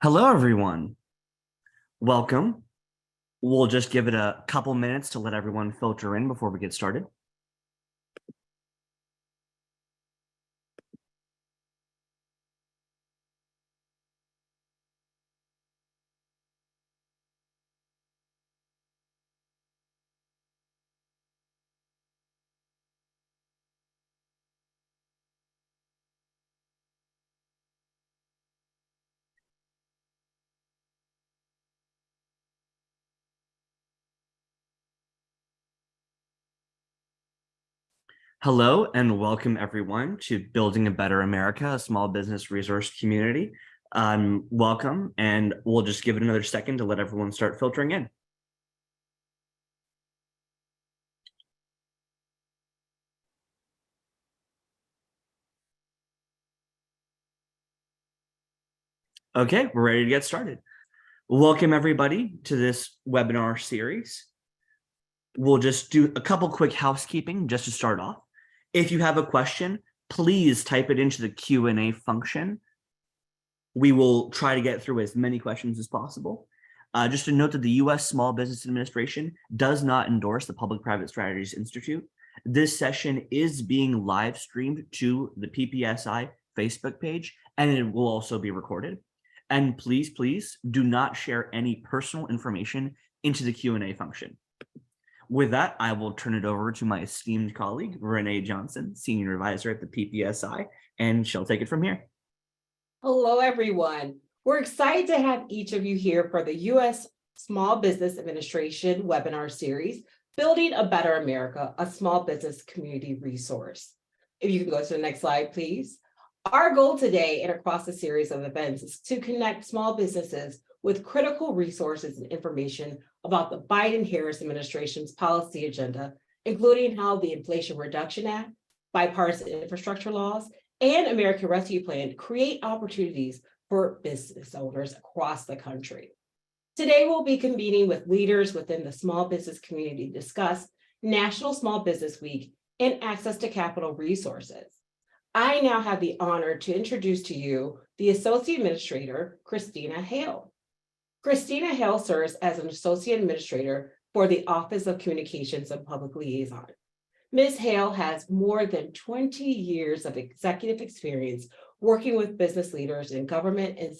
Hello, everyone. Welcome. We'll just give it a couple minutes to let everyone filter in before we get started. Hello, and welcome everyone to Building a Better America, a small business resource community. Welcome, and we'll just give it another second to let everyone start filtering in. Okay, we're ready to get started. Welcome everybody to this webinar series. We'll just do a couple quick housekeeping just to start off. If you have a question, please type it into the Q&A function. We will try to get through as many questions as possible. Just to note that the U.S. Small Business Administration does not endorse the Public-Private Strategies Institute. This session is being live streamed to the PPSI Facebook page, and it will also be recorded. And please, please do not share any personal information into the Q&A function. With that, I will turn it over to my esteemed colleague, Renee Johnson, Senior Advisor at the PPSI, and she'll take it from here. Hello, everyone. We're excited to have each of you here for the U.S. Small Business Administration webinar series, Building a Better America, a small business community resource. If you can go to the next slide, please. Our goal today and across the series of events is to connect small businesses with critical resources and information about the Biden-Harris administration's policy agenda, including how the Inflation Reduction Act, Bipartisan Infrastructure Laws, and American Rescue Plan create opportunities for business owners across the country. Today, we'll be convening with leaders within the small business community to discuss National Small Business Week and access to capital resources. I now have the honor to introduce to you the Associate Administrator, Christina Hale. Christina Hale serves as an Associate Administrator for the Office of Communications and Public Liaison. Ms. Hale has more than 20 years of executive experience working with business leaders in government and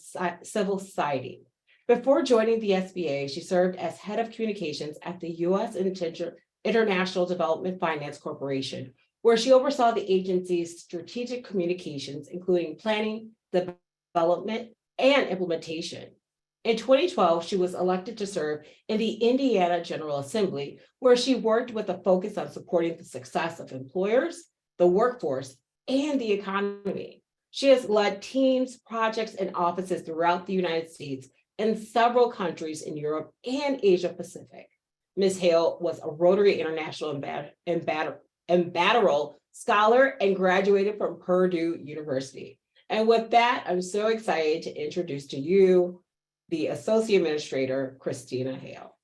civil society. Before joining the SBA, she served as head of communications at the U.S. International Development Finance Corporation, where she oversaw the agency's strategic communications, including planning, development, and implementation. In 2012, she was elected to serve in the Indiana General Assembly, where she worked with a focus on supporting the success of employers, the workforce, and the economy. She has led teams, projects, and offices throughout the United States and several countries in Europe and Asia Pacific. Ms. Hale was a Rotary International Ambassador Scholar and graduated from Purdue University. And with that, I'm so excited to introduce to you the Associate Administrator, Christina Hale.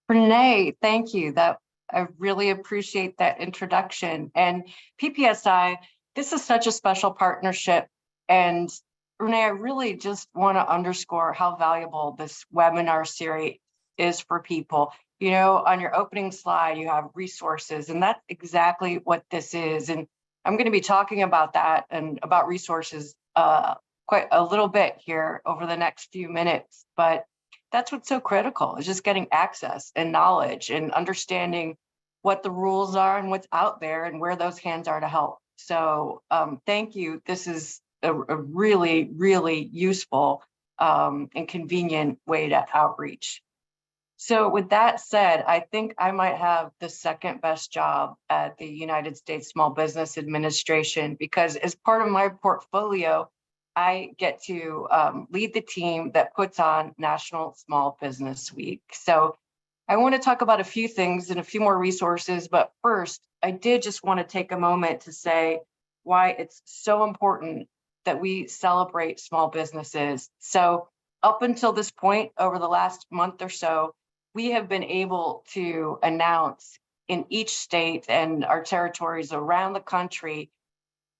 Renee, thank you. I really appreciate that introduction. And PPSI, this is such a special partnership. And Renee, I really just want to underscore how valuable this webinar series is for people. You know, on your opening slide, you have resources, and that's exactly what this is. And I'm going to be talking about that and about resources quite a little bit here over the next few minutes, but that's what's so critical, is just getting access and knowledge and understanding what the rules are and what's out there and where those hands are to help. So thank you. This is a really, really useful and convenient way to outreach. So with that said, I think I might have the second best job at the United States Small Business Administration, because as part of my portfolio, I get to lead the team that puts on National Small Business Week. So I want to talk about a few things and a few more resources, but first, I did just want to take a moment to say why it's so important that we celebrate small businesses. So up until this point, over the last month or so, we have been able to announce in each state and our territories around the country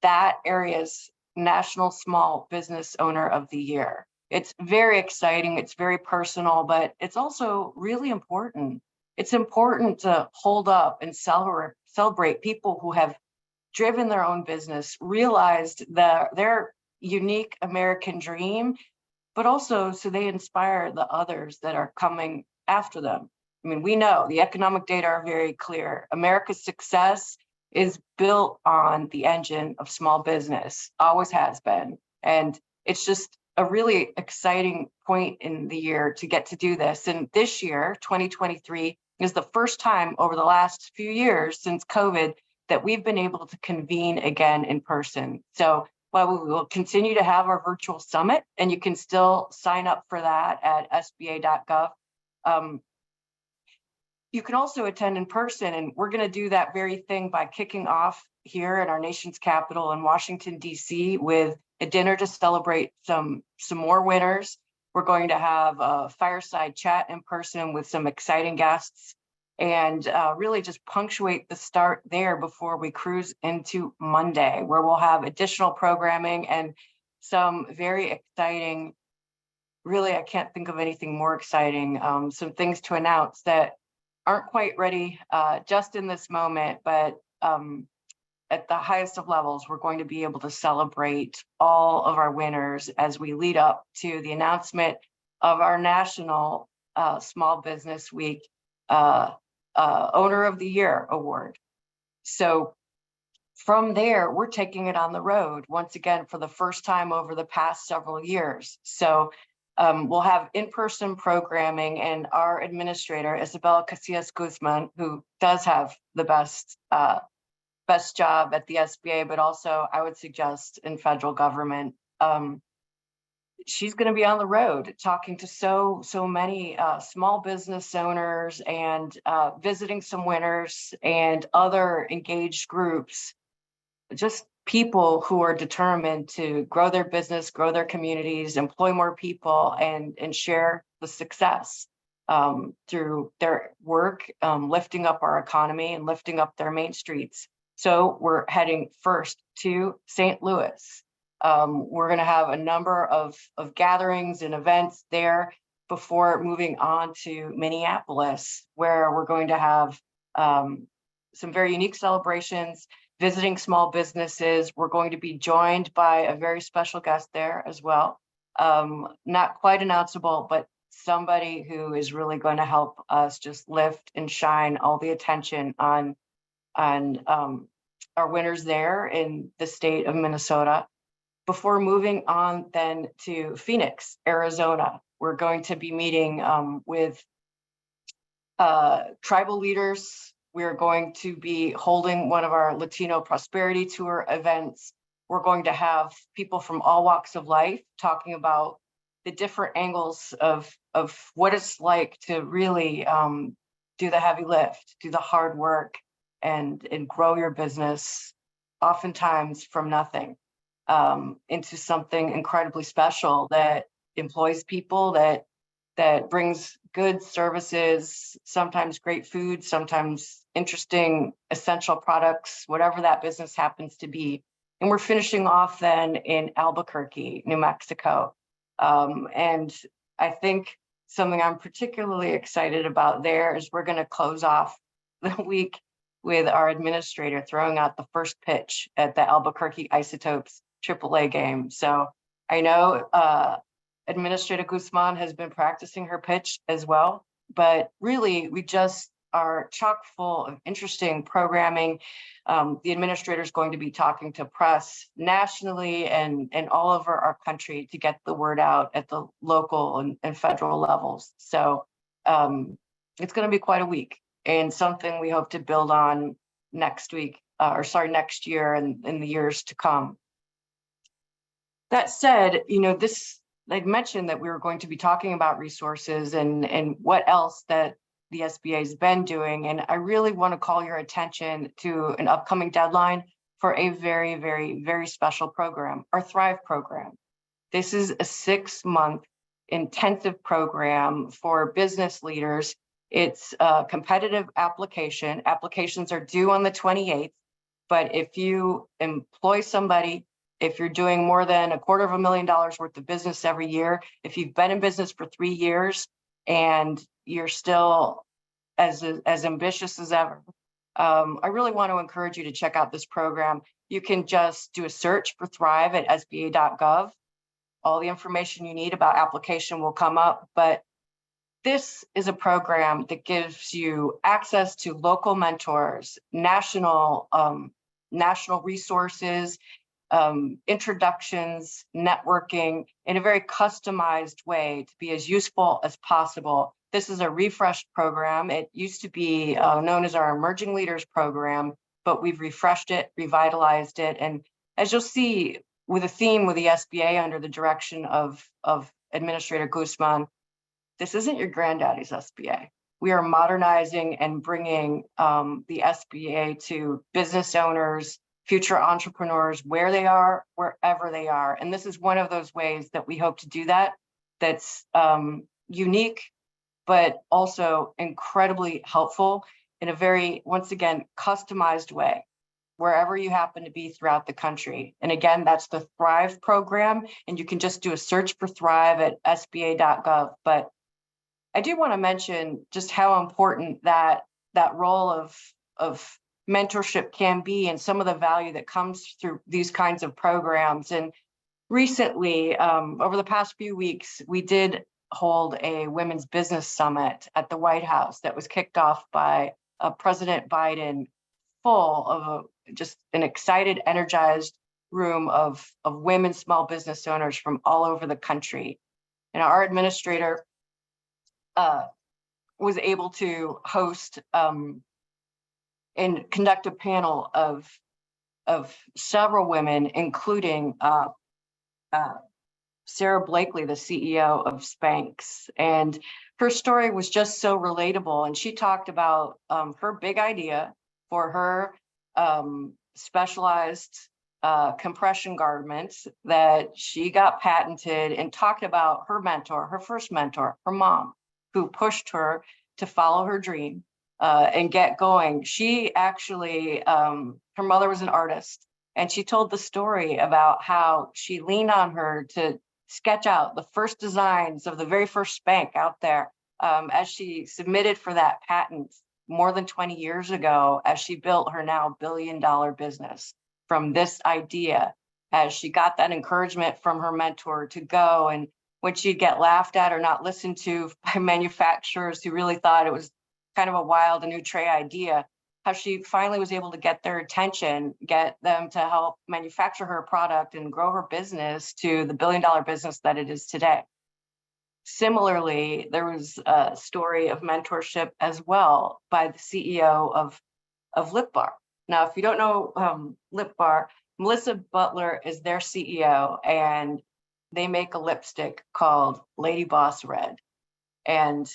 that areas National Small Business Owner of the Year. It's very exciting, it's very personal, but it's also really important. It's important to hold up and celebrate people who have driven their own business, realized their unique American dream, but also so they inspire the others that are coming after them. I mean, we know the economic data are very clear. America's success is built on the engine of small business, always has been. And it's just a really exciting point in the year to get to do this. And this year, 2023, is the first time over the last few years since COVID that we've been able to convene again in person. So while we will continue to have our virtual summit, and you can still sign up for that at sba.gov, you can also attend in person, and we're going to do that very thing by kicking off here at our nation's capital in Washington, D.C. with a dinner to celebrate some more winners. We're going to have a fireside chat in person with some exciting guests, and really just punctuate the start there before we cruise into Monday, where we'll have additional programming and some very exciting, really, I can't think of anything more exciting, some things to announce that aren't quite ready just in this moment, but at the highest of levels, we're going to be able to celebrate all of our winners as we lead up to the announcement of our National Small Business Week Owner of the Year award. So from there, we're taking it on the road once again for the first time over the past several years. So we'll have in-person programming, and our administrator, Isabella Casillas Guzman, who does have the best job at the SBA, but also I would suggest in federal government. She's going to be on the road talking to so many small business owners and visiting some winners and other engaged groups, just people who are determined to grow their business, grow their communities, employ more people, and share the success through their work, lifting up our economy and lifting up their main streets. So we're heading first to St. Louis. We're going to have a number of gatherings and events there before moving on to Minneapolis, where we're going to have some very unique celebrations, visiting small businesses. We're going to be joined by a very special guest there as well. Not quite announceable, but somebody who is really going to help us just lift and shine all the attention on our winners there in the state of Minnesota. Before moving on then to Phoenix, Arizona, we're going to be meeting with tribal leaders. We're going to be holding one of our Latino Prosperity Tour events. We're going to have people from all walks of life talking about the different angles of what it's like to really do the heavy lift, do the hard work, and grow your business, oftentimes from nothing, into something incredibly special that employs people, that brings good services, sometimes great food, sometimes interesting essential products, whatever that business happens to be. And we're finishing off then in Albuquerque, New Mexico. And I think something I'm particularly excited about there is we're going to close off the week with our administrator throwing out the first pitch at the Albuquerque Isotopes AAA game. So I know Administrator Guzman has been practicing her pitch as well, but really we just are chock full of interesting programming. The administrator is going to be talking to press nationally and all over our country to get the word out at the local and federal levels. So it's going to be quite a week, and something we hope to build on next year and in the years to come. That said, I'd mentioned that we were going to be talking about resources and what else that the SBA has been doing. And I really want to call your attention to an upcoming deadline for a very, very, very special program, our Thrive program. This is a 6-month intensive program for business leaders. It's a competitive application. Applications are due on the 28th, but if you employ somebody if you're doing more than $250,000 worth of business every year, if you've been in business for 3 years and you're still as ambitious as ever, I really want to encourage you to check out this program. You can just do a search for Thrive at SBA.gov. All the information you need about application will come up, but this is a program that gives you access to local mentors, national resources, introductions, networking in a very customized way to be as useful as possible. This is a refreshed program. It used to be known as our Emerging Leaders Program, but we've refreshed it, revitalized it. And as you'll see with a theme with the SBA under the direction of Administrator Guzman, this isn't your granddaddy's SBA. We are modernizing and bringing the SBA to business owners, future entrepreneurs, where they are, wherever they are. And this is one of those ways that we hope to do that, that's unique, but also incredibly helpful in a very, once again, customized way, wherever you happen to be throughout the country. And again, that's the Thrive program. And you can just do a search for Thrive at SBA.gov. But I do want to mention just how important that role of mentorship can be and some of the value that comes through these kinds of programs. And recently, over the past few weeks, we did hold a women's business summit at the White House that was kicked off by President Biden, full of just an excited, energized room of women small business owners from all over the country. And our administrator was able to host and conduct a panel of several women, including Sarah Blakely, the CEO of Spanx. And her story was just so relatable. And she talked about her big idea for her specialized compression garments that she got patented, and talked about her mentor, her first mentor, her mom, who pushed her to follow her dream and get going. She actually, her mother was an artist, and she told the story about how she leaned on her to sketch out the first designs of the very first Spank out there as she submitted for that patent more than 20 years ago, as she built her now billion-dollar business from this idea, as she got that encouragement from her mentor to go. And when she'd get laughed at or not listened to by manufacturers who really thought it was kind of a wild and outre idea, how she finally was able to get their attention, get them to help manufacture her product and grow her business to the billion-dollar business that it is today. Similarly, there was a story of mentorship as well by the CEO of Lip Bar. Now, if you don't know Lip Bar, Melissa Butler is their CEO, and they make a lipstick called Lady Boss Red. And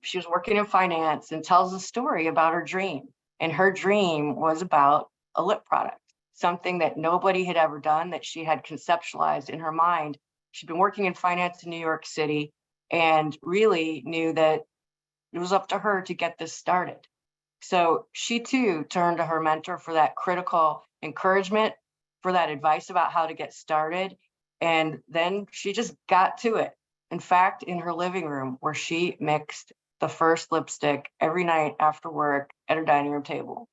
she was working in finance and tells a story about her dream. And her dream was about a lip product, something that nobody had ever done, that she had conceptualized in her mind. She'd been working in finance in New York City and really knew that it was up to her to get this started. So she too turned to her mentor for that critical encouragement, for that advice about how to get started. And then she just got to it. In fact, in her living room, where she mixed the first lipstick every night after work at her dining room table.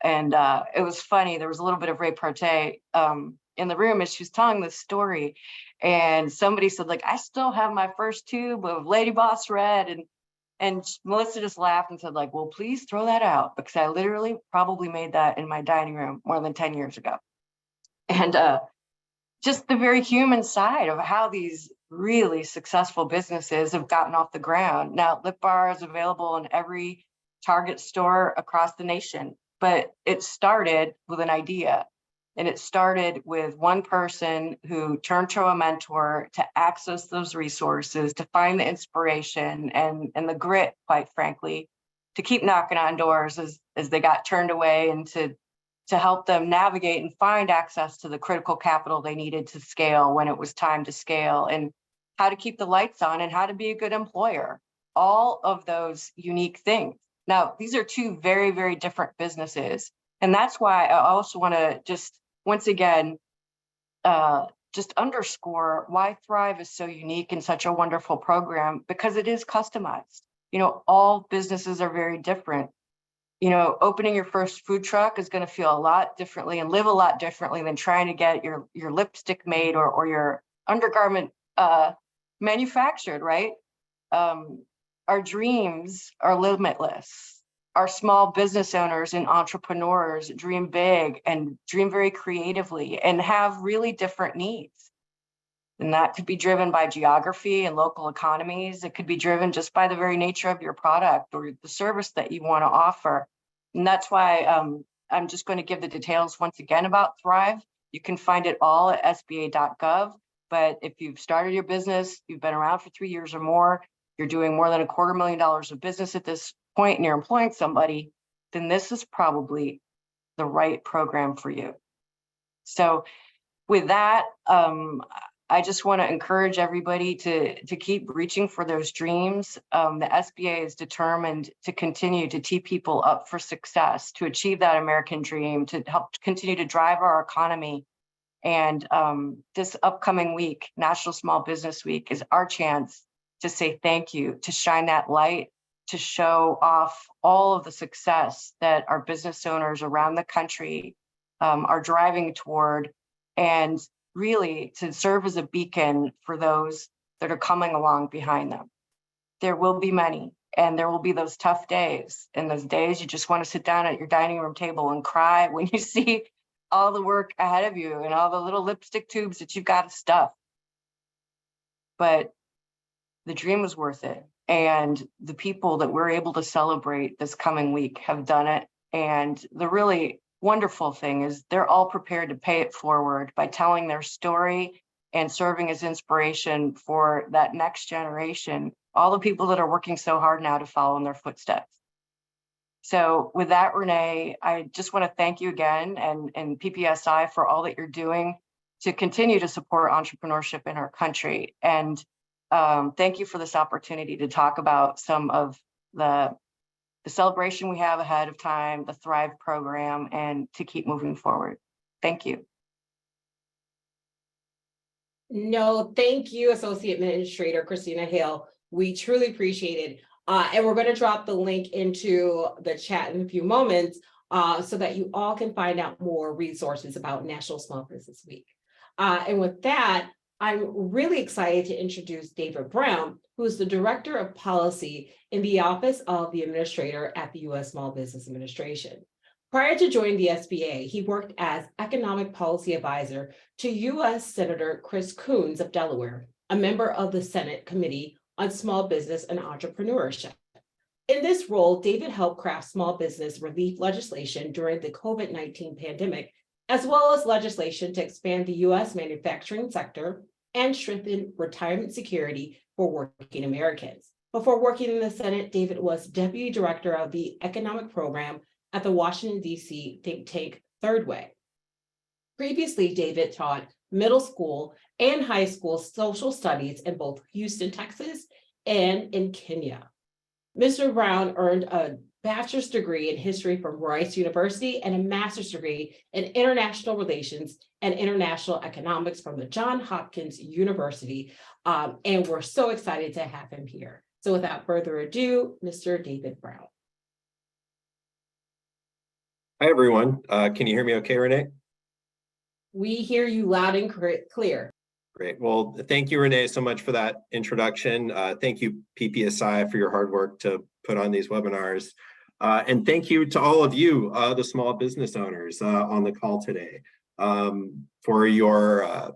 And it was funny. There was a little bit of repartee in the room as she was telling this story. And somebody said, like, I still have my first tube of Lady Boss Red. And Melissa just laughed and said, like, well, please throw that out, because I literally probably made that in my dining room more than 10 years ago. And just the very human side of how these really successful businesses have gotten off the ground. Now, Lip Bar is available in every Target store across the nation, but it started with an idea. And it started with one person who turned to a mentor to access those resources, to find the inspiration and the grit, quite frankly, to keep knocking on doors as they got turned away, and to help them navigate and find access to the critical capital they needed to scale when it was time to scale, and how to keep the lights on, and how to be a good employer. All of those unique things. Now, these are two very, very different businesses. And that's why I also want to just, once again, just underscore why Thrive is so unique and such a wonderful program, because it is customized. You know, all businesses are very different. You know, opening your first food truck is going to feel a lot differently and live a lot differently than trying to get your lipstick made or your undergarment manufactured, right? Our dreams are limitless. Our small business owners and entrepreneurs dream big and dream very creatively and have really different needs. And that could be driven by geography and local economies. It could be driven just by the very nature of your product or the service that you want to offer. And that's why I'm just going to give the details once again about Thrive. You can find it all at sba.gov. But if you've started your business, you've been around for 3 years or more, you're doing more than $250,000 of business at this point and you're employing somebody, then this is probably the right program for you. So with that, I just want to encourage everybody to keep reaching for those dreams. The SBA is determined to continue to tee people up for success, to achieve that American dream, to help continue to drive our economy. And this upcoming week, National Small Business Week, is our chance to say thank you, to shine that light, to show off all of the success that our business owners around the country are driving toward, and really to serve as a beacon for those that are coming along behind them. There will be many, and there will be those tough days. And those days you just want to sit down at your dining room table and cry when you see all the work ahead of you and all the little lipstick tubes that you've got to stuff. But the dream was worth it. And the people that we're able to celebrate this coming week have done it. And the really wonderful thing is they're all prepared to pay it forward by telling their story and serving as inspiration for that next generation, all the people that are working so hard now to follow in their footsteps. So with that, Renee, I just want to thank you again and PPSI for all that you're doing to continue to support entrepreneurship in our country. And thank you for this opportunity to talk about some of the celebration we have ahead of time, the Thrive program, and to keep moving forward. Thank you. No, thank you, Associate Administrator Christina Hale. We truly appreciate it. And we're going to drop the link into the chat in a few moments so that you all can find out more resources about National Small Business Week. And with that, I'm really excited to introduce David Brown, who is the Director of Policy in the Office of the Administrator at the U.S. Small Business Administration. Prior to joining the SBA, he worked as Economic Policy Advisor to U.S. Senator Chris Coons of Delaware, a member of the Senate Committee on Small Business and Entrepreneurship. In this role, David helped craft small business relief legislation during the COVID-19 pandemic, as well as legislation to expand the U.S. manufacturing sector and strengthen retirement security for working Americans. Before working in the Senate, David was Deputy Director of the Economic Program at the Washington, D.C. think tank Third Way. Previously, David taught middle school and high school social studies in both Houston, Texas, and in Kenya. Mr. Brown earned a bachelor's degree in history from Rice University and a master's degree in international relations and international economics from the Johns Hopkins University. And we're so excited to have him here. So without further ado, Mr. David Brown. Hi, everyone. Can you hear me okay, Renee? We hear you loud and clear. Great. Well, thank you, Renee, so much for that introduction. Thank you, PPSI, for your hard work to put on these webinars. And thank you to all of you, the small business owners on the call today, for your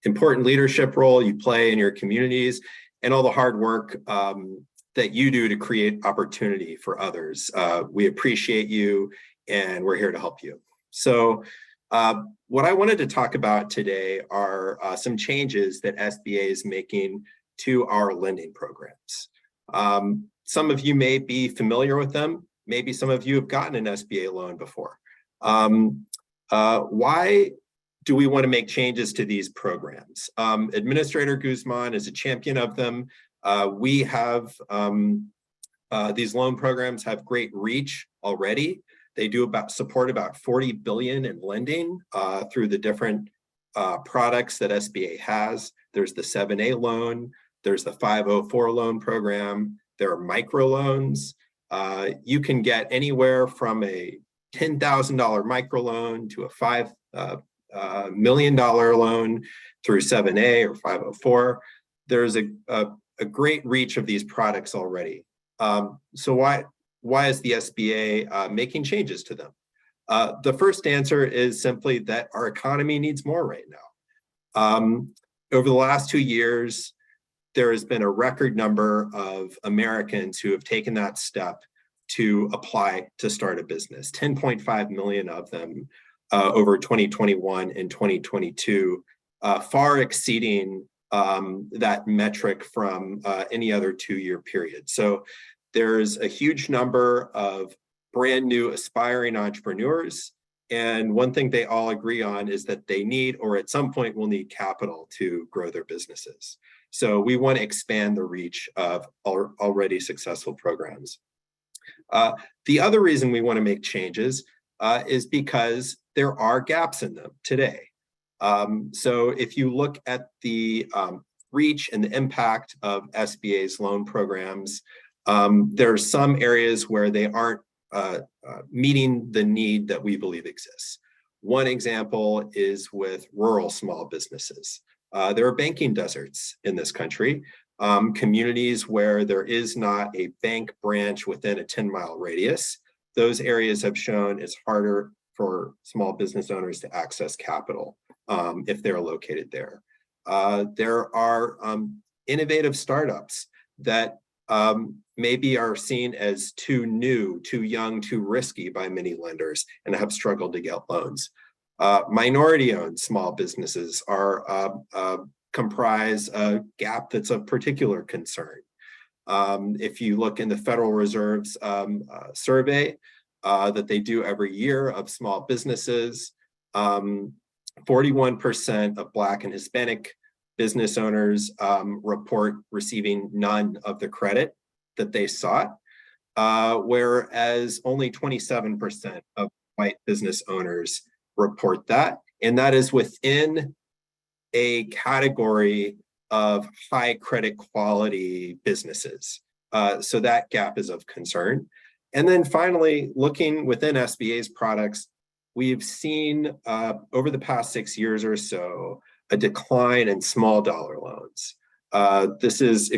important leadership role you play in your communities and all the hard work that you do to create opportunity for others. We appreciate you, and we're here to help you. So what I wanted to talk about today are some changes that SBA is making to our lending programs. Some of you may be familiar with them. Maybe some of you have gotten an SBA loan before. Why do we want to make changes to these programs? Administrator Guzman is a champion of them. We have these loan programs have great reach already. They do support about $40 billion in lending through the different products that SBA has. There's the 7A loan, there's the 504 loan program, there are microloans. You can get anywhere from a $10,000 microloan to a $5 million loan through 7A or 504. There's a great reach of these products already. So why is the SBA making changes to them? The first answer is simply that our economy needs more right now. Over the last 2 years, there has been a record number of Americans who have taken that step to apply to start a business, 10.5 million of them over 2021 and 2022, far exceeding that metric from any other 2-year period. So there's a huge number of brand new aspiring entrepreneurs. And one thing they all agree on is that they need, or at some point will need, capital to grow their businesses. So we want to expand the reach of already successful programs. The other reason we want to make changes is because there are gaps in them today. So if you look at the reach and the impact of SBA's loan programs, there are some areas where they aren't meeting the need that we believe exists. One example is with rural small businesses. There are banking deserts in this country, communities where there is not a bank branch within a 10-mile radius. Those areas have shown it's harder for small business owners to access capital if they're located there. There are innovative startups that maybe are seen as too new, too young, too risky by many lenders and have struggled to get loans. Minority-owned small businesses comprise a gap that's of particular concern. If you look in the Federal Reserve's survey that they do every year of small businesses, 41% of Black and Hispanic business owners report receiving none of the credit that they sought, whereas only 27% of white business owners report that. And that is within a category of high credit quality businesses. So that gap is of concern. And then finally, looking within SBA's products, we've seen over the past 6 years or so, a decline in small dollar loans. This is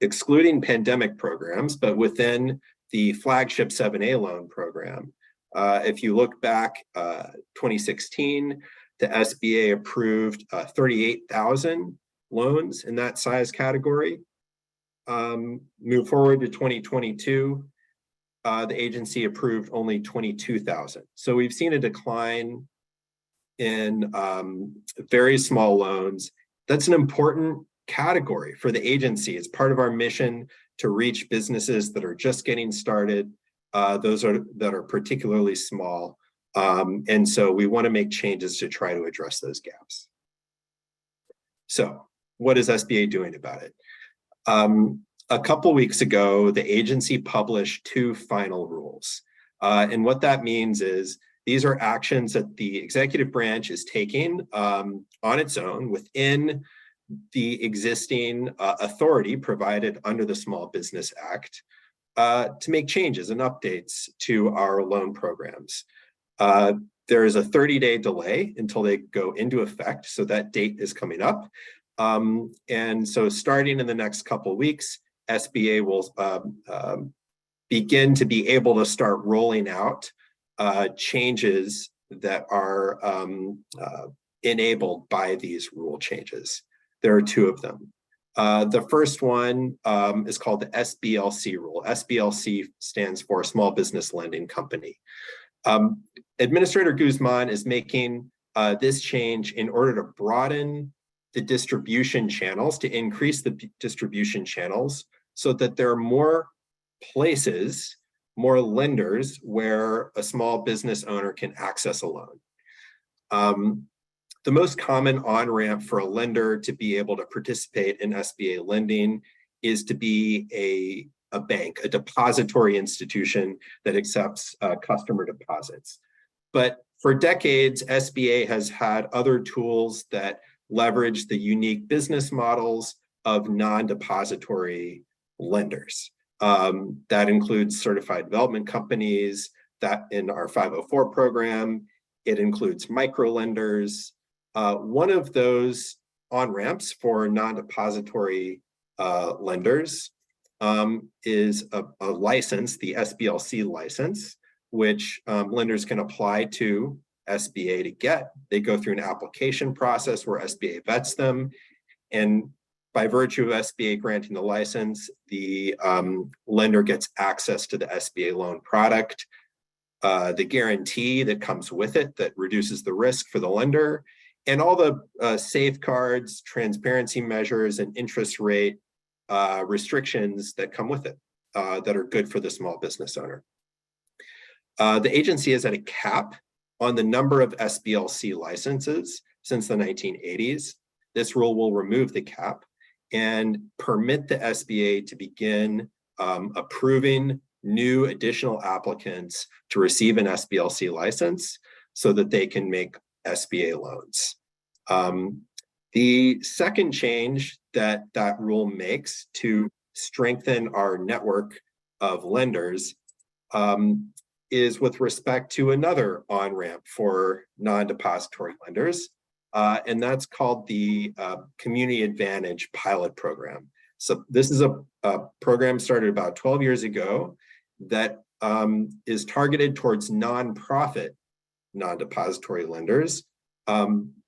excluding pandemic programs, but within the flagship 7A loan program. If you look back 2016, the SBA approved 38,000 loans in that size category. Move forward to 2022, the agency approved only 22,000. So we've seen a decline in very small loans. That's an important category for the agency. It's part of our mission to reach businesses that are just getting started, those that are particularly small. And so we want to make changes to try to address those gaps. So what is SBA doing about it? A couple weeks ago, the agency published 2 final rules. And what that means is these are actions that the executive branch is taking on its own within the existing authority provided under the Small Business Act to make changes and updates to our loan programs. There is a 30-day delay until they go into effect, so that date is coming up. And so starting in the next couple of weeks, SBA will begin to be able to start rolling out changes that are enabled by these rule changes. There are 2 of them. The first one is called the SBLC rule. SBLC stands for Small Business Lending Company. Administrator Guzman is making this change in order to broaden the distribution channels, to increase the distribution channels so that there are more places, more lenders where a small business owner can access a loan. The most common on-ramp for a lender to be able to participate in SBA lending is to be a bank, a depository institution that accepts customer deposits. But For decades, SBA has had other tools that leverage the unique business models of non-depository lenders. That includes certified development companies, that in our 504 program, it includes micro lenders. One of those on-ramps for non-depository lenders is a license, the SBLC license, which lenders can apply to SBA to get. They go through an application process where SBA vets them, and by virtue of SBA granting the license, the lender gets access to the SBA loan product, the guarantee that comes with it that reduces the risk for the lender, and all the safeguards, transparency measures, and interest rate restrictions that come with it that are good for the small business owner. The agency has had a cap on the number of SBLC licenses since the 1980s. This rule will remove the cap and permit the SBA to begin approving new additional applicants to receive an SBLC license so that they can make SBA loans. The second change that rule makes to strengthen our network of lenders is with respect to another on-ramp for non-depository lenders, and that's called the Community Advantage Pilot Program. So this is a program started about 12 years ago that is targeted towards nonprofit non-depository lenders.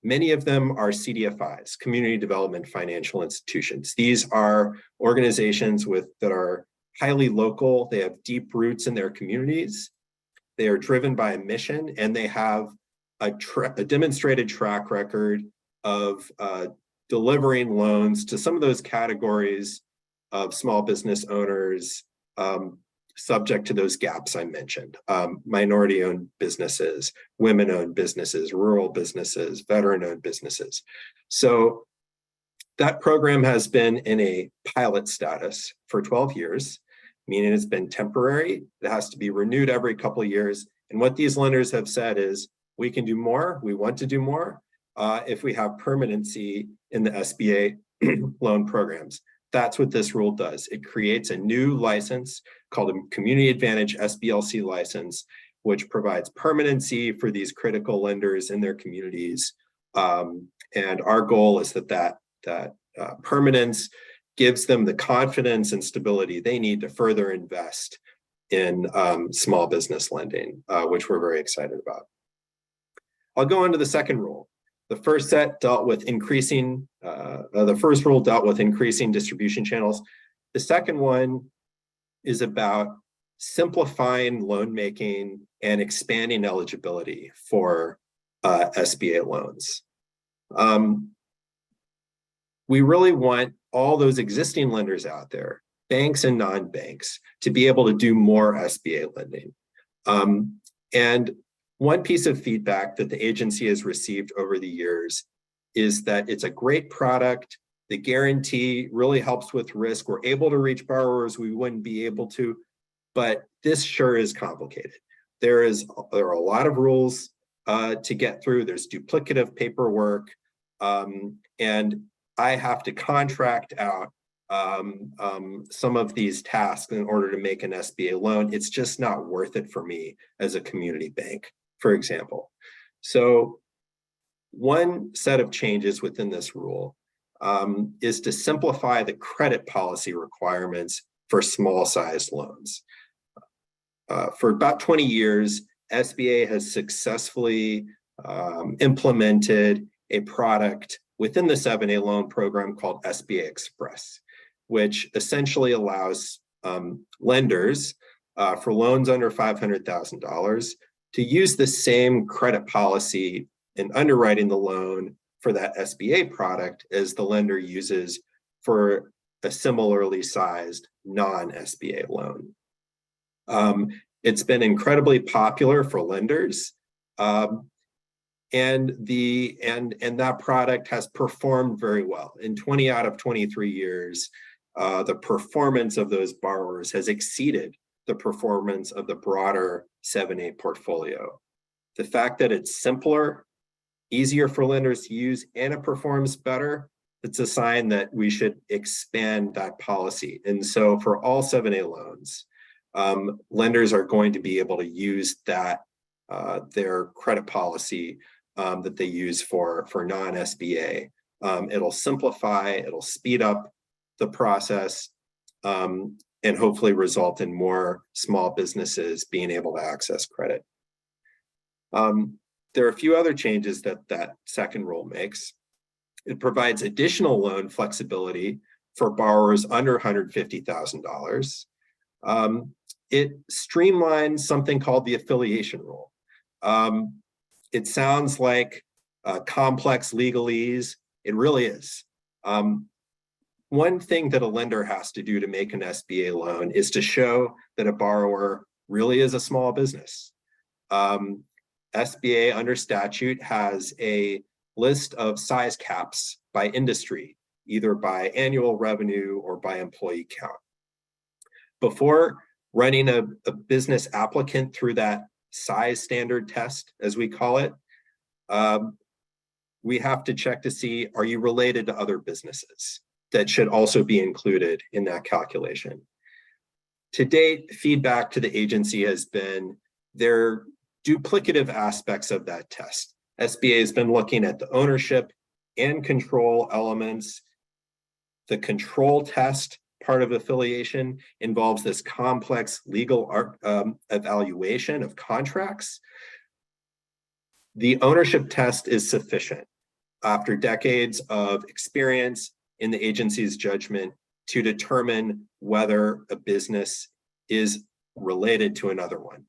Many of them are CDFIs, Community Development Financial Institutions. These are organizations that are highly local. They have deep roots in their communities. They are driven by a mission, and they have a demonstrated track record of delivering loans to some of those categories of small business owners subject to those gaps I mentioned: minority-owned businesses, women-owned businesses, rural businesses, veteran-owned businesses. So that program has been in a pilot status for 12 years, meaning it's been temporary. It has to be renewed every couple of years. And what these lenders have said is, we can do more, we want to do more, if we have permanency in the SBA loan programs. That's what this rule does. It creates a new license called a Community Advantage SBLC license, which provides permanency for these critical lenders in their communities. And our goal is that permanence gives them the confidence and stability they need to further invest in small business lending, which we're very excited about. I'll go on to the second rule. The first set dealt with increasing, the first rule dealt with increasing distribution channels. The second one is about simplifying loan making and expanding eligibility for SBA loans. We really want all those existing lenders out there, banks and non-banks, to be able to do more SBA lending. And one piece of feedback that the agency has received over the years is that it's a great product. The guarantee really helps with risk. We're able to reach borrowers we wouldn't be able to, but this sure is complicated. There are a lot of rules to get through. There's duplicative paperwork, and I have to contract out some of these tasks in order to make an SBA loan. It's just not worth it for me as a community bank, for example. So one set of changes within this rule is to simplify the credit policy requirements for small-sized loans. For about 20 years, SBA has successfully implemented a product within the 7A loan program called SBA Express, which essentially allows lenders for loans under $500,000 to use the same credit policy in underwriting the loan for that SBA product as the lender uses for a similarly sized non-SBA loan. It's been incredibly popular for lenders, and that product has performed very well. In 20 out of 23 years, the performance of those borrowers has exceeded the performance of the broader 7A portfolio. The fact that it's simpler, easier for lenders to use, and it performs better, it's a sign that we should expand that policy. And so for all 7A loans, lenders are going to be able to use that, their credit policy that they use for non-SBA. It'll simplify, it'll speed up the process, and hopefully result in more small businesses being able to access credit. There are a few other changes that that second rule makes. It provides additional loan flexibility for borrowers under $150,000. It streamlines something called the affiliation rule. It sounds like complex legalese. It really is. One thing that a lender has to do to make an SBA loan is to show that a borrower really is a small business. SBA under statute has a list of size caps by industry, either by annual revenue or by employee count. Before running a business applicant through that size standard test, as we call it, we have to check to see, are you related to other businesses? That should also be included in that calculation. To date, feedback to the agency has been there are duplicative aspects of that test. SBA has been looking at the ownership and control elements. The control test part of affiliation involves this complex legal evaluation of contracts. The ownership test is sufficient after decades of experience in the agency's judgment to determine whether a business is related to another one.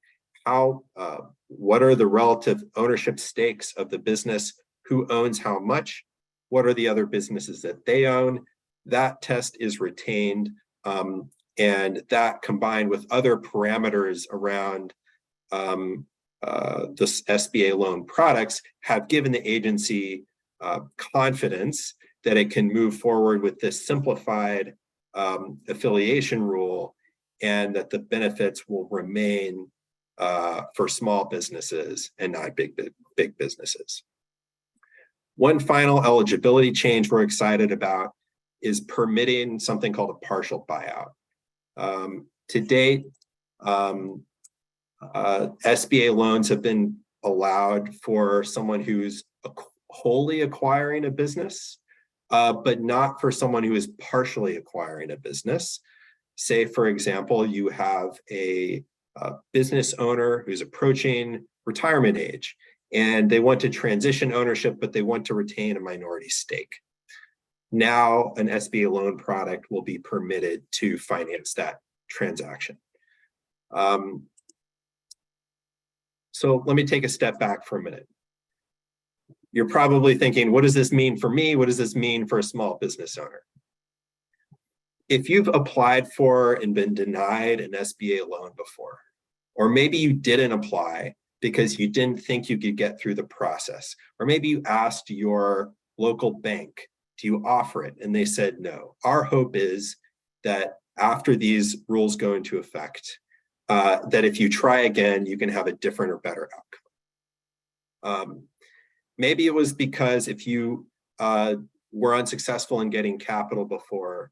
What are the relative ownership stakes of the business? Who owns how much? What are the other businesses that they own? That test is retained, and that combined with other parameters around the SBA loan products have given the agency confidence that it can move forward with this simplified affiliation rule, and that the benefits will remain for small businesses and not big businesses. One final eligibility change we're excited about is permitting something called a partial buyout. To date, SBA loans have been allowed for someone who's wholly acquiring a business, but not for someone who is partially acquiring a business. Say, for example, you have a business owner who's approaching retirement age and they want to transition ownership, but they want to retain a minority stake. Now, an SBA loan product will be permitted to finance that transaction. So let me take a step back for a minute. You're probably thinking, what does this mean for me? What does this mean for a small business owner? If you've applied for and been denied an SBA loan before, or maybe you didn't apply because you didn't think you could get through the process, or maybe you asked your local bank, do you offer it? And they said no. Our hope is that after these rules go into effect, that if you try again, you can have a different or better outcome. Maybe it was because if you were unsuccessful in getting capital before,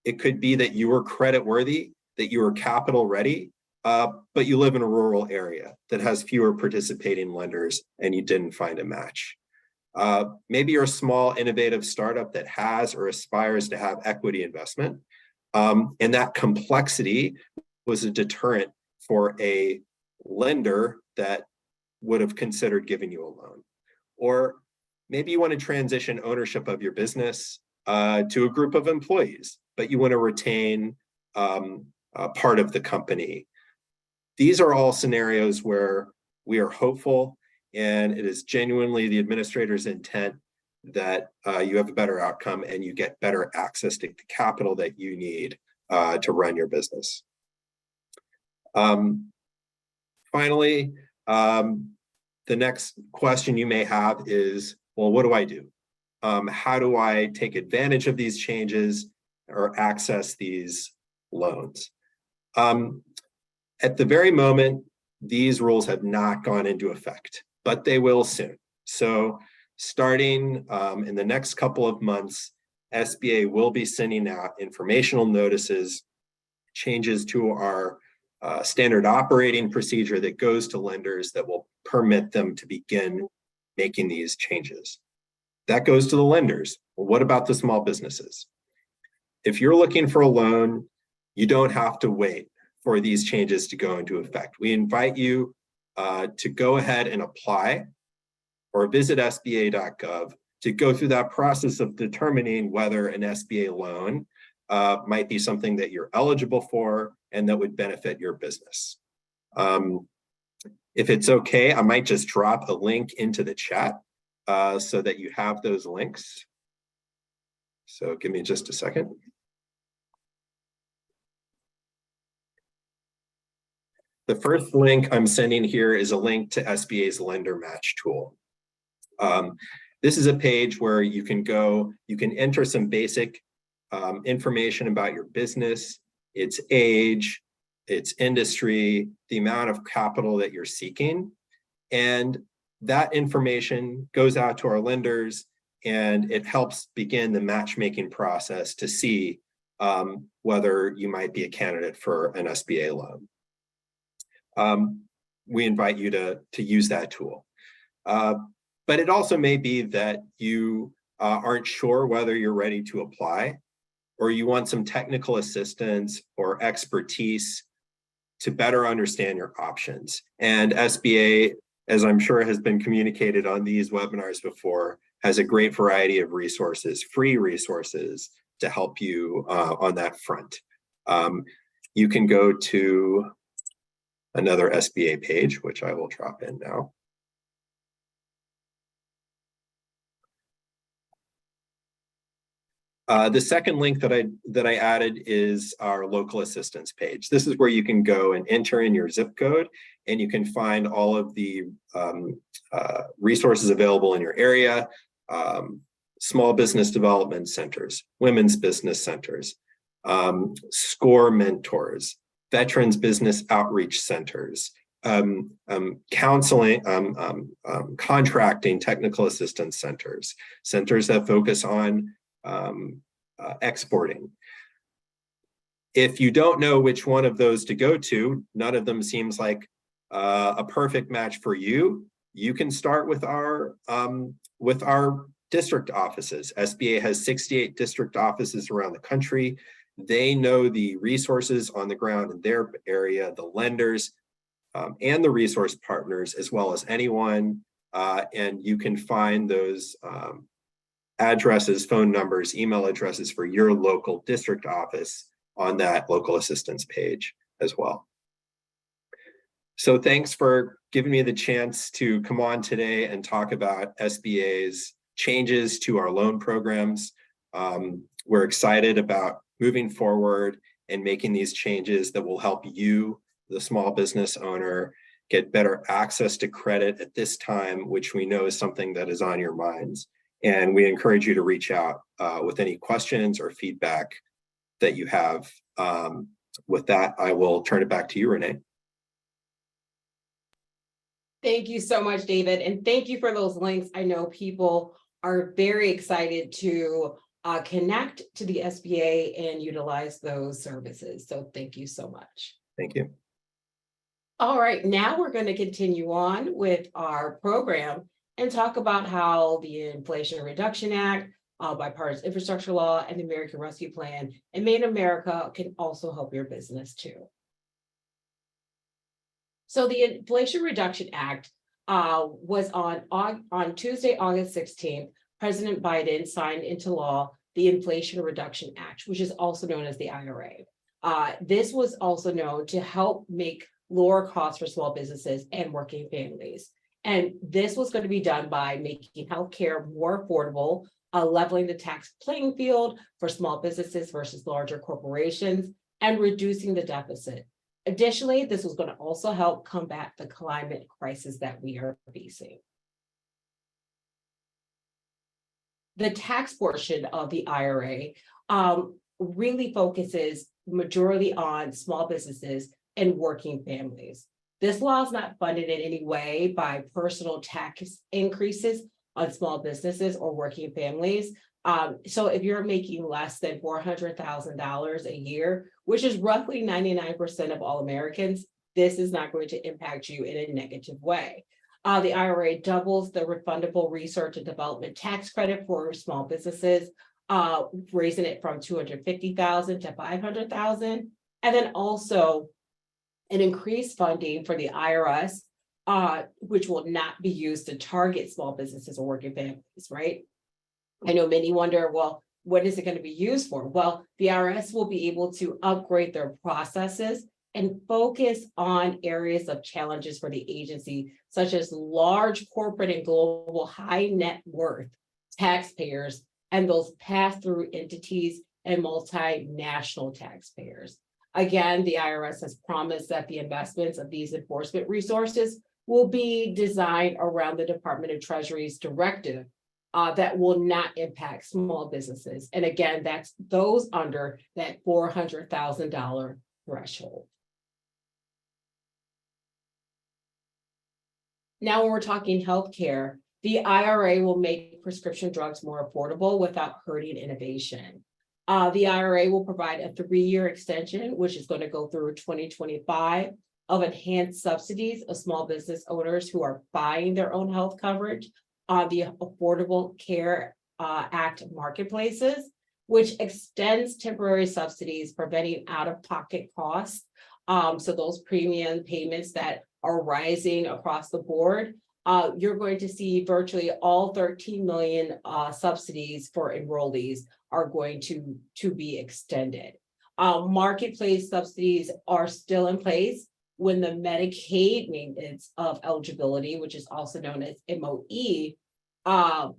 it could be that you were credit worthy, that you were capital ready, but you live in a rural area that has fewer participating lenders and you didn't find a match. Maybe you're a small innovative startup that has or aspires to have equity investment, and that complexity was a deterrent for a lender that would have considered giving you a loan. Or maybe you want to transition ownership of your business to a group of employees, but you want to retain part of the company. These are all scenarios where we are hopeful, and it is genuinely the administrator's intent that you have a better outcome and you get better access to the capital that you need to run your business. Finally, the next question you may have is, well, what do I do? How do I take advantage of these changes or access these loans? At the very moment these rules have not gone into effect, but they will soon. So starting in the next couple of months, SBA will be sending out informational notices, changes to our standard operating procedure that goes to lenders that will permit them to begin making these changes. That goes to the lenders. Well, what about the small businesses? If you're looking for a loan, you don't have to wait for these changes to go into effect. We invite you to go ahead and apply or visit SBA.gov to go through that process of determining whether an SBA loan might be something that you're eligible for and that would benefit your business. If it's okay, I might just drop a link into the chat so that you have those links. So give me just a second. The first link I'm sending here is a link to SBA's Lender Match tool. This is a page where you can go, you can enter some basic information about your business, its age, its industry, the amount of capital that you're seeking. And that information goes out to our lenders and it helps begin the matchmaking process to see whether you might be a candidate for an SBA loan. We invite you to use that tool. But it also may be that you aren't sure whether you're ready to apply, or you want some technical assistance or expertise to better understand your options. And SBA, as I'm sure has been communicated on these webinars before, has a great variety of resources, free resources to help you on that front. You can go to another SBA page, which I will drop in now. The second link that I added is our local assistance page. This is where you can go and enter in your zip code, and you can find all of the resources available in your area, small business development centers, women's business centers, SCORE mentors, veterans business outreach centers, counseling, contracting, technical assistance centers, centers that focus on exporting. If you don't know which one of those to go to, none of them seems like a perfect match for you, you can start with our district offices. SBA has 68 district offices around the country. They know the resources on the ground in their area, the lenders, and the resource partners, as well as anyone. And you can find those addresses, phone numbers, email addresses for your local district office on that local assistance page as well. So thanks for giving me the chance to come on today and talk about SBA's changes to our loan programs. We're excited about moving forward and making these changes that will help you, the small business owner, get better access to credit at this time, which we know is something that is on your minds. And we encourage you to reach out with any questions or feedback that you have. With that, I will turn it back to you, Renee. Thank you so much, David. And thank you for those links. I know people are very excited to connect to the SBA and utilize those services. So thank you so much. Thank you. All right, now we're going to continue on with our program and talk about how the Inflation Reduction Act, Bipartisan Infrastructure Law, and the American Rescue Plan and Made in America can also help your business too. So the Inflation Reduction Act was on Tuesday, August 16th, President Biden signed into law the Inflation Reduction Act, which is also known as the IRA. This was also known to help make lower costs for small businesses and working families. And this was going to be done by making healthcare more affordable, leveling the tax playing field for small businesses versus larger corporations, and reducing the deficit. Additionally, this was going to also help combat the climate crisis that we are facing. The tax portion of the IRA really focuses majority on small businesses and working families. This law is not funded in any way by personal tax increases on small businesses or working families. So if you're making less than $400,000 a year, which is roughly 99% of all Americans, this is not going to impact you in a negative way. The IRA doubles the refundable research and development tax credit for small businesses, raising it from $250,000 to $500,000, and then also an increased funding for the IRS, which will not be used to target small businesses or working families, right? I know many wonder, well, what is it going to be used for? Well, the IRS will be able to upgrade their processes and focus on areas of challenges for the agency, such as large corporate and global high net worth taxpayers and those pass-through entities and multinational taxpayers. Again, the IRS has promised that the investments of these enforcement resources will be designed around the Department of Treasury's directive that will not impact small businesses. And again, that's those under that $400,000 threshold. Now, when we're talking healthcare, the IRA will make prescription drugs more affordable without hurting innovation. The IRA will provide a 3-year extension, which is going to go through 2025, of enhanced subsidies of small business owners who are buying their own health coverage on the Affordable Care Act marketplaces, which extends temporary subsidies, preventing out-of-pocket costs. So those premium payments that are rising across the board, you're going to see virtually all 13 million subsidies for enrollees are going to be extended. Marketplace subsidies are still in place when the Medicaid maintenance of eligibility, which is also known as MOE,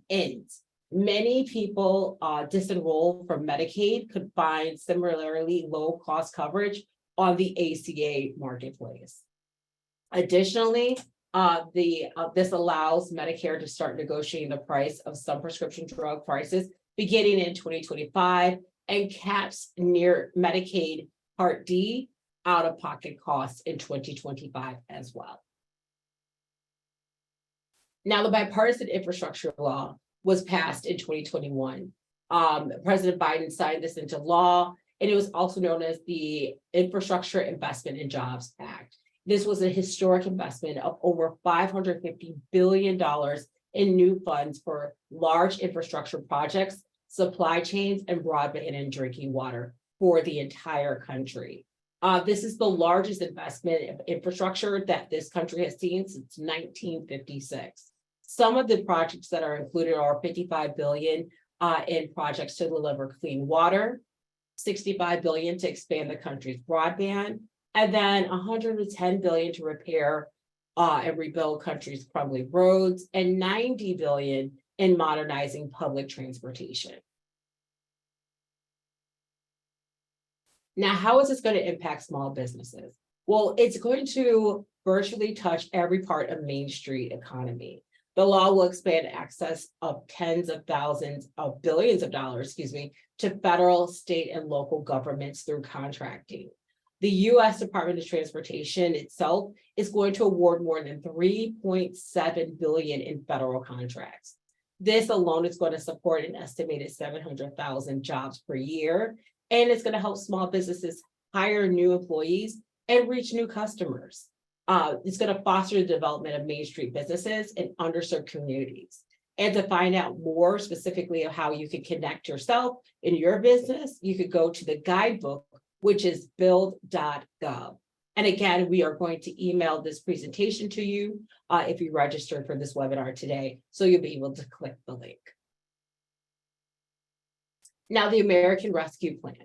ends. Many people disenroll from Medicaid could find similarly low cost coverage on the ACA marketplace. Additionally, this allows Medicare to start negotiating the price of some prescription drug prices beginning in 2025 and caps near Medicaid Part D out-of-pocket costs in 2025 as well. Now, the Bipartisan Infrastructure Law was passed in 2021. President Biden signed this into law, and it was also known as the Infrastructure Investment and Jobs Act. This was a historic investment of over $550 billion in new funds for large infrastructure projects, supply chains, and broadband and drinking water for the entire country. This is the largest investment in infrastructure that this country has seen since 1956. Some of the projects that are included are $55 billion in projects to deliver clean water, $65 billion to expand the country's broadband, and then $110 billion to repair and rebuild country's crumbling roads, and $90 billion in modernizing public transportation. Now, how is this going to impact small businesses? Well, it's going to virtually touch every part of Main Street economy. The law will expand access of tens of thousands of billions of dollars, to federal, state, and local governments through contracting. The U.S. Department of Transportation itself is going to award more than $3.7 billion in federal contracts. This alone is going to support an estimated 700,000 jobs per year, and it's going to help small businesses hire new employees and reach new customers. It's going to foster the development of Main Street businesses in underserved communities. And to find out more specifically of how you can connect yourself in your business, you could go to the guidebook, which is build.gov. And again, we are going to email this presentation to you if you registered for this webinar today, so you'll be able to click the link. Now, the American Rescue Plan.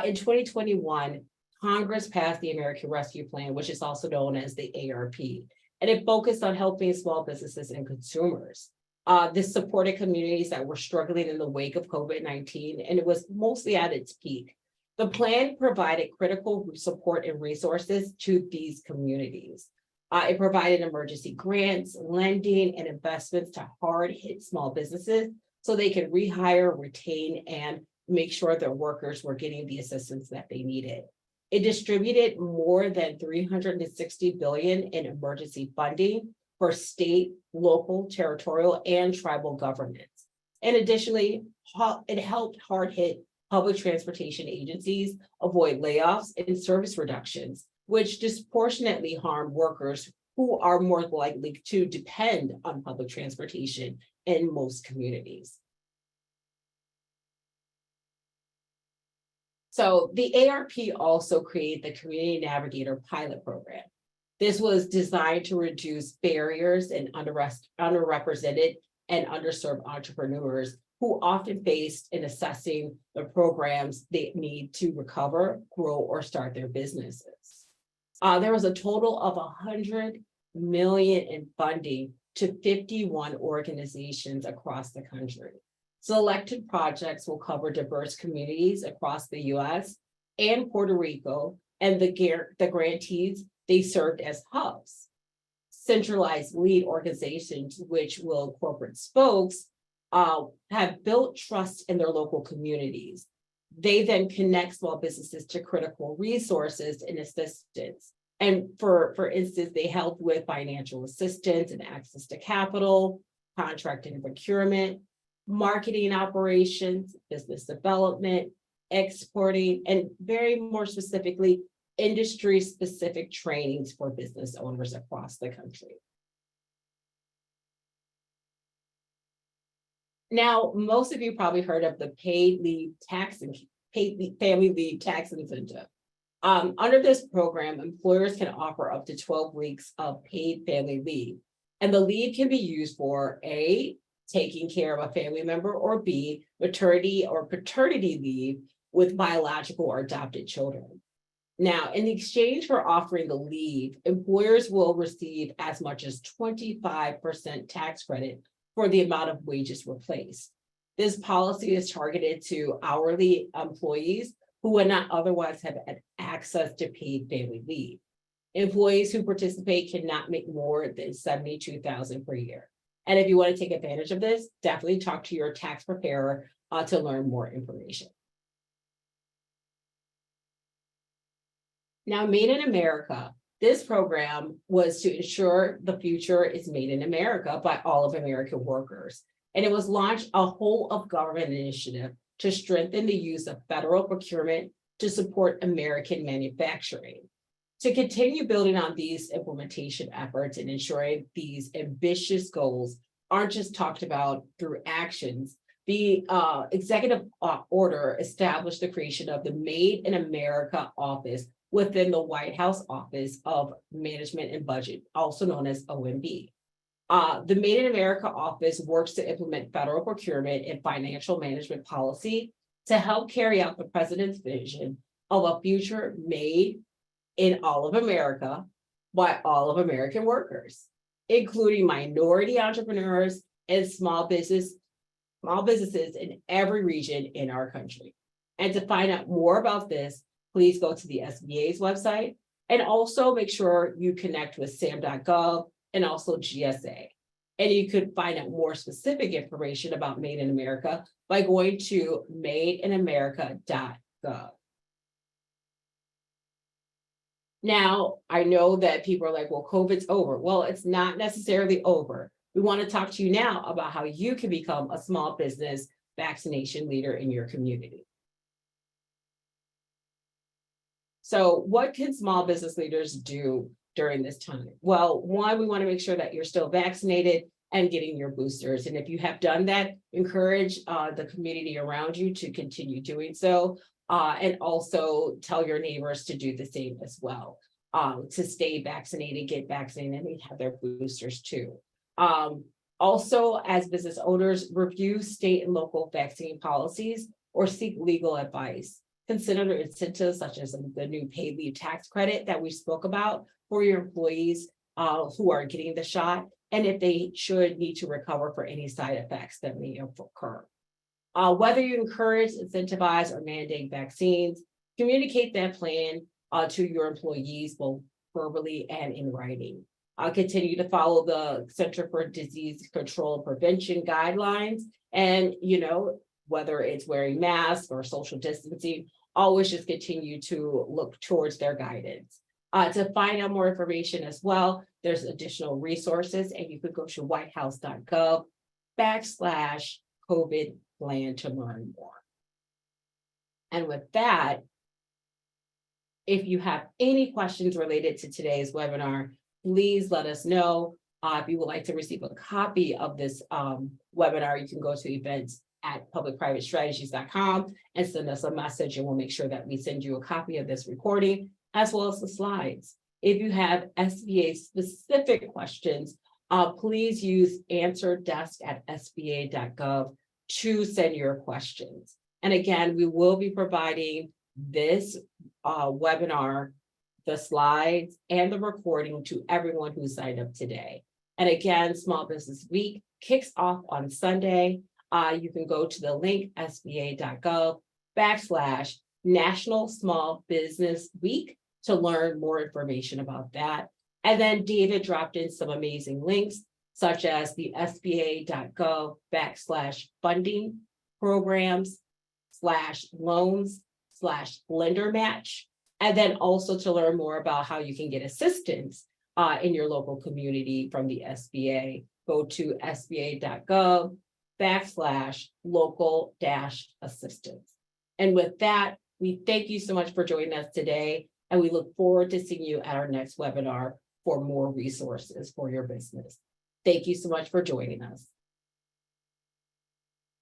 In 2021, Congress passed the American Rescue Plan, which is also known as the ARP, and it focused on helping small businesses and consumers. This supported communities that were struggling in the wake of COVID-19, and it was mostly at its peak. The plan provided critical support and resources to these communities. It provided emergency grants, lending, and investments to hard-hit small businesses so they could rehire, retain, and make sure their workers were getting the assistance that they needed. It distributed more than $360 billion in emergency funding for state, local, territorial, and tribal governments. And additionally, it helped hard-hit public transportation agencies avoid layoffs and service reductions, which disproportionately harm workers who are more likely to depend on public transportation in most communities. So the ARP also created the Community Navigator pilot program. This was designed to reduce barriers in underrepresented and underserved entrepreneurs who often faced in assessing the programs they need to recover, grow, or start their businesses. There was a total of $100 million in funding to 51 organizations across the country. Selected projects will cover diverse communities across the US and Puerto Rico, and the grantees, they served as hubs. Centralized lead organizations, which will corporate spokes, have built trust in their local communities. They then connect small businesses to critical resources and assistance. And for instance, they help with financial assistance and access to capital, contract and procurement, marketing operations, business development, exporting, and very more specifically, industry-specific trainings for business owners across the country. Now, most of you probably heard of the paid family leave tax incentive. Under this program, employers can offer up to 12 weeks of paid family leave, and the leave can be used for A, taking care of a family member, or B, maternity or paternity leave with biological or adopted children. Now, in exchange for offering the leave, employers will receive as much as 25% tax credit for the amount of wages replaced. This policy is targeted to hourly employees who would not otherwise have had access to paid family leave. Employees who participate cannot make more than $72,000 per year. And if you want to take advantage of this, definitely talk to your tax preparer to learn more information. Now, Made in America, this program was to ensure the future is made in America by all of American workers. And it was launched a whole of government initiative to strengthen the use of federal procurement to support American manufacturing. To continue building on these implementation efforts and ensuring these ambitious goals aren't just talked about through actions, the executive order established the creation of the Made in America office within the White House Office of Management and Budget, also known as OMB. The Made in America office works to implement federal procurement and financial management policy to help carry out the president's vision of a future made in all of America by all of American workers, including minority entrepreneurs and small businesses in every region in our country. And to find out more about this, please go to the SBA's website, and also make sure you connect with sam.gov and also GSA. And you could find out more specific information about Made in America by going to madeinamerica.gov. Now, I know that people are like, well, COVID's over. Well, it's not necessarily over. We want to talk to you now about how you can become a small business vaccination leader in your community. So what can small business leaders do during this time? Well, one, we want to make sure that you're still vaccinated and getting your boosters. And if you have done that, encourage the community around you to continue doing so. And also tell your neighbors to do the same as well, to stay vaccinated, get vaccinated, and have their boosters too. Also, as business owners, review state and local vaccine policies or seek legal advice. Consider the incentives such as the new paid leave tax credit that we spoke about for your employees who are getting the shot, and if they should need to recover for any side effects that may occur. Whether you encourage, incentivize, or mandate vaccines, communicate that plan to your employees, both verbally and in writing. Continue to follow the Center for Disease Control and Prevention guidelines, and whether it's wearing masks or social distancing, always just continue to look towards their guidance. To find out more information as well, there's additional resources, and you could go to whitehouse.gov/COVID plan to learn more. And with that, if you have any questions related to today's webinar, please let us know. If you would like to receive a copy of this webinar, you can go to events@publicprivatestrategies.com and send us a message, and we'll make sure that we send you a copy of this recording as well as the slides. If you have SBA specific questions, please use answerdesk@sba.gov to send your questions. And again, we will be providing this webinar, the slides, and the recording to everyone who signed up today. And again, Small Business Week kicks off on Sunday. You can go to the link sba.gov/National Small Business Week to learn more information about that. And then David dropped in some amazing links, such as the sba.gov/funding programs/loans/lender match. And then also to learn more about how you can get assistance in your local community from the SBA, go to sba.gov/local-assistance. And with that, we thank you so much for joining us today, and we look forward to seeing you at our next webinar for more resources for your business. Thank you so much for joining us.